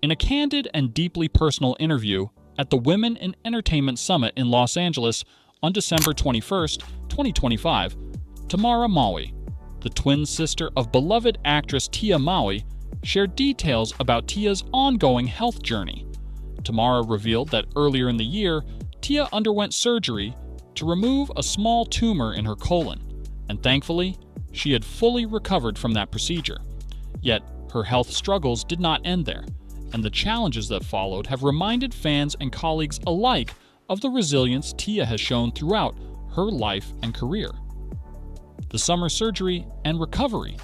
In a candid and deeply personal interview at the Women in Entertainment Summit in Los Angeles on December 21st, 2025, Tamera Mowry, the twin sister of beloved actress Tia Mowry, shared details about Tia's ongoing health journey. Tamera revealed that earlier in the year, Tia underwent surgery to remove a small tumor in her colon, and thankfully, she had fully recovered from that procedure. Yet, her health struggles did not end there, and the challenges that followed have reminded fans and colleagues alike of the resilience Tia has shown throughout her life and career. The summer surgery and recovery.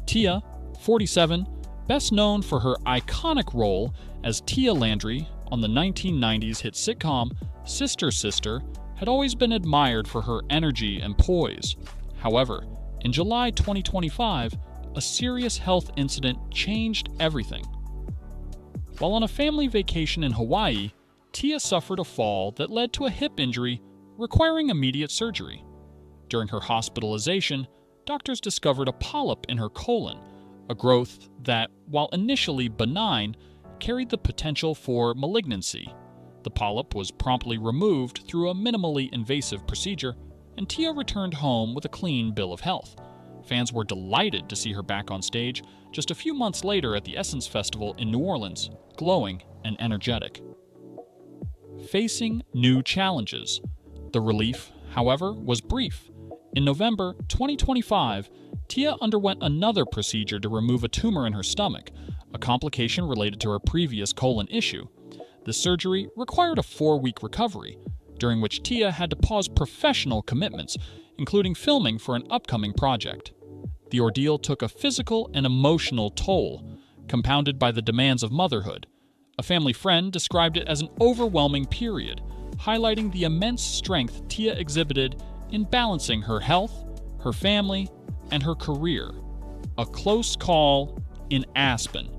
Tia, 47, best known for her iconic role as Tia Landry on the 1990s hit sitcom Sister Sister, had always been admired for her energy and poise. However, in July 2025, a serious health incident changed everything. While on a family vacation in Hawaii, Tia suffered a fall that led to a hip injury requiring immediate surgery. During her hospitalization, doctors discovered a polyp in her colon, a growth that, while initially benign, carried the potential for malignancy. The polyp was promptly removed through a minimally invasive procedure, and Tia returned home with a clean bill of health. Fans were delighted to see her back on stage just a few months later at the Essence Festival in New Orleans, glowing and energetic. Facing new challenges. The relief, however, was brief. In November 2025, Tia underwent another procedure to remove a tumor in her stomach, a complication related to her previous colon issue. The surgery required a 4-week recovery, during which Tia had to pause professional commitments, including filming for an upcoming project. The ordeal took a physical and emotional toll, compounded by the demands of motherhood. A family friend described it as an overwhelming period, highlighting the immense strength Tia exhibited in balancing her health, her family, and her career. A close call in Aspen.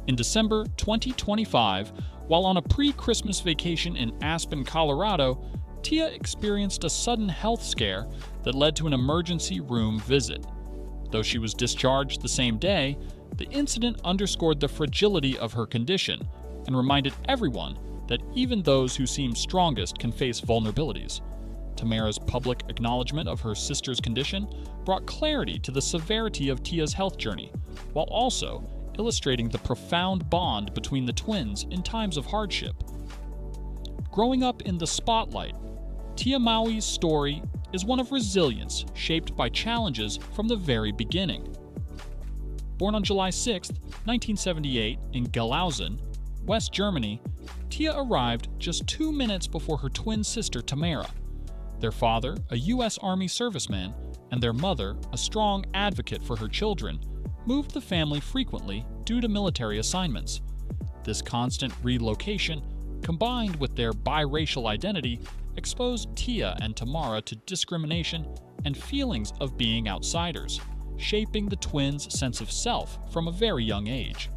In December 2025, while on a pre-Christmas vacation in Aspen, Colorado, Tia experienced a sudden health scare that led to an emergency room visit. Though she was discharged the same day, the incident underscored the fragility of her condition and reminded everyone that even those who seem strongest can face vulnerabilities. Tamera's public acknowledgement of her sister's condition brought clarity to the severity of Tia's health journey, while also illustrating the profound bond between the twins in times of hardship. Growing up in the spotlight, Tia Mowry's story is one of resilience shaped by challenges from the very beginning. Born on July 6, 1978 in Gelausen, West Germany, Tia arrived just 2 minutes before her twin sister Tamera. Their father, a U.S. Army serviceman, and their mother, a strong advocate for her children, moved the family frequently due to military assignments. This constant relocation, combined with their biracial identity, exposed Tia and Tamera to discrimination and feelings of being outsiders, shaping the twins' sense of self from a very young age.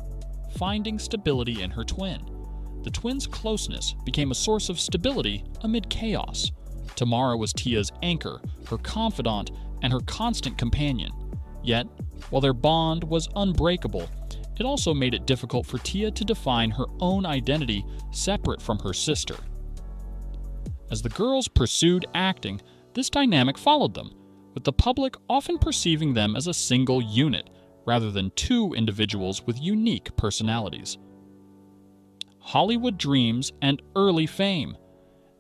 Finding stability in her twin. The twins' closeness became a source of stability amid chaos. Tamera was Tia's anchor, her confidant, and her constant companion. Yet, while their bond was unbreakable, it also made it difficult for Tia to define her own identity separate from her sister. As the girls pursued acting, this dynamic followed them, with the public often perceiving them as a single unit, rather than two individuals with unique personalities. Hollywood dreams and early fame.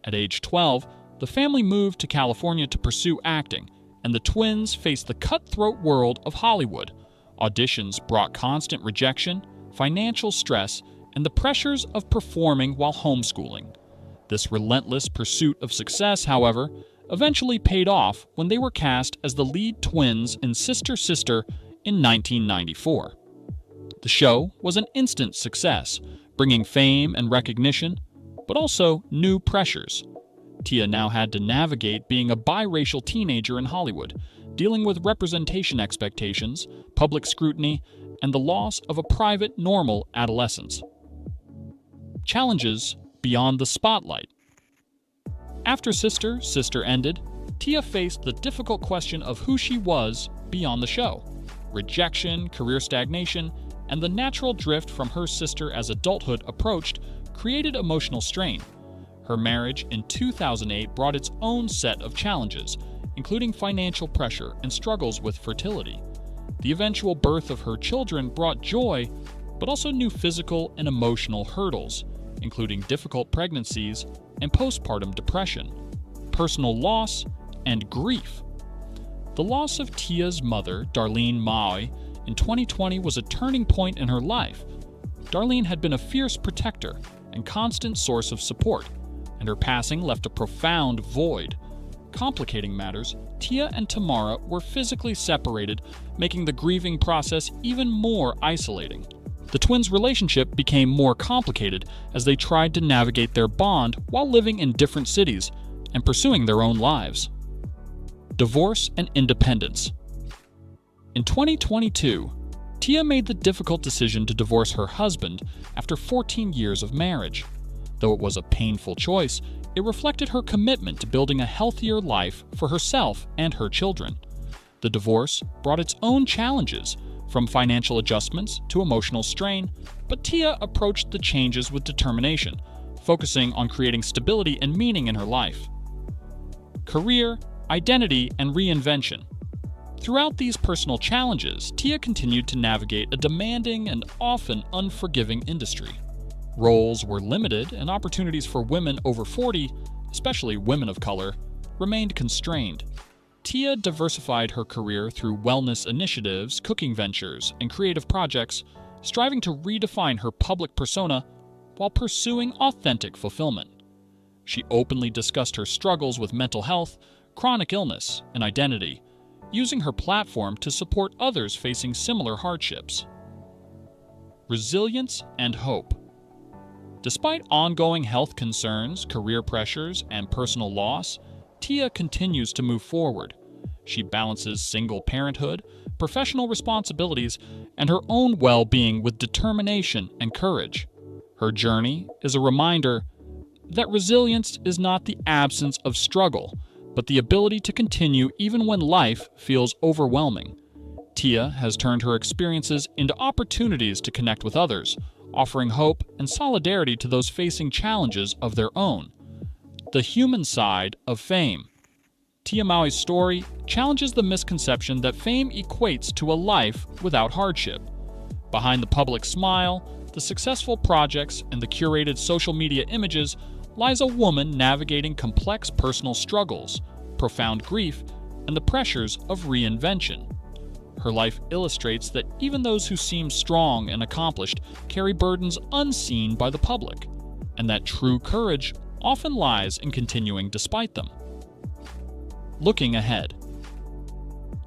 At age 12, the family moved to California to pursue acting, and the twins faced the cutthroat world of Hollywood. Auditions brought constant rejection, financial stress, and the pressures of performing while homeschooling. This relentless pursuit of success, however, eventually paid off when they were cast as the lead twins in Sister Sister in 1994. The show was an instant success, bringing fame and recognition, but also new pressures. Tia now had to navigate being a biracial teenager in Hollywood, dealing with representation expectations, public scrutiny, and the loss of a private, normal adolescence. Challenges beyond the spotlight. After Sister Sister ended, Tia faced the difficult question of who she was beyond the show. Rejection, career stagnation, and the natural drift from her sister as adulthood approached created emotional strain. Her marriage in 2008 brought its own set of challenges, including financial pressure and struggles with fertility. The eventual birth of her children brought joy, but also new physical and emotional hurdles, including difficult pregnancies and postpartum depression, personal loss, and grief. The loss of Tia's mother, Darlene Mowry, in 2020 was a turning point in her life. Darlene had been a fierce protector and constant source of support, and her passing left a profound void. Complicating matters, Tia and Tamera were physically separated, making the grieving process even more isolating. The twins' relationship became more complicated as they tried to navigate their bond while living in different cities and pursuing their own lives. Divorce and independence. In 2022, Tia made the difficult decision to divorce her husband after 14 years of marriage. Though it was a painful choice, it reflected her commitment to building a healthier life for herself and her children. The divorce brought its own challenges, from financial adjustments to emotional strain, but Tia approached the changes with determination, focusing on creating stability and meaning in her life. Career, identity, and reinvention. Throughout these personal challenges, Tia continued to navigate a demanding and often unforgiving industry. Roles were limited, and opportunities for women over 40, especially women of color, remained constrained. Tia diversified her career through wellness initiatives, cooking ventures, and creative projects, striving to redefine her public persona while pursuing authentic fulfillment. She openly discussed her struggles with mental health, chronic illness, and identity, using her platform to support others facing similar hardships. Resilience and hope. Despite ongoing health concerns, career pressures, and personal loss, Tia continues to move forward. She balances single parenthood, professional responsibilities, and her own well-being with determination and courage. Her journey is a reminder that resilience is not the absence of struggle, but the ability to continue even when life feels overwhelming. Tia has turned her experiences into opportunities to connect with others, offering hope and solidarity to those facing challenges of their own. The human side of fame. Tia Mowry's story challenges the misconception that fame equates to a life without hardship. Behind the public smile, the successful projects, and the curated social media images lies a woman navigating complex personal struggles, profound grief, and the pressures of reinvention. Her life illustrates that even those who seem strong and accomplished carry burdens unseen by the public, and that true courage often lies in continuing despite them. Looking ahead.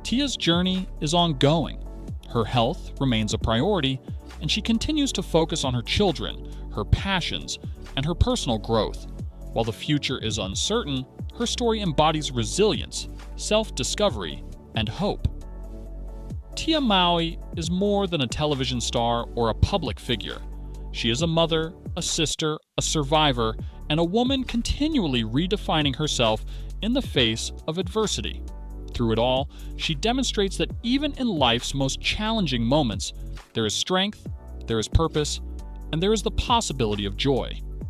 Tia's journey is ongoing. Her health remains a priority, and she continues to focus on her children, her passions, and her personal growth. While the future is uncertain, her story embodies resilience, self-discovery, and hope. Tia Mowry is more than a television star or a public figure. She is a mother, a sister, a survivor, and a woman continually redefining herself in the face of adversity. Through it all, she demonstrates that even in life's most challenging moments, there is strength, there is purpose, and there is the possibility of joy.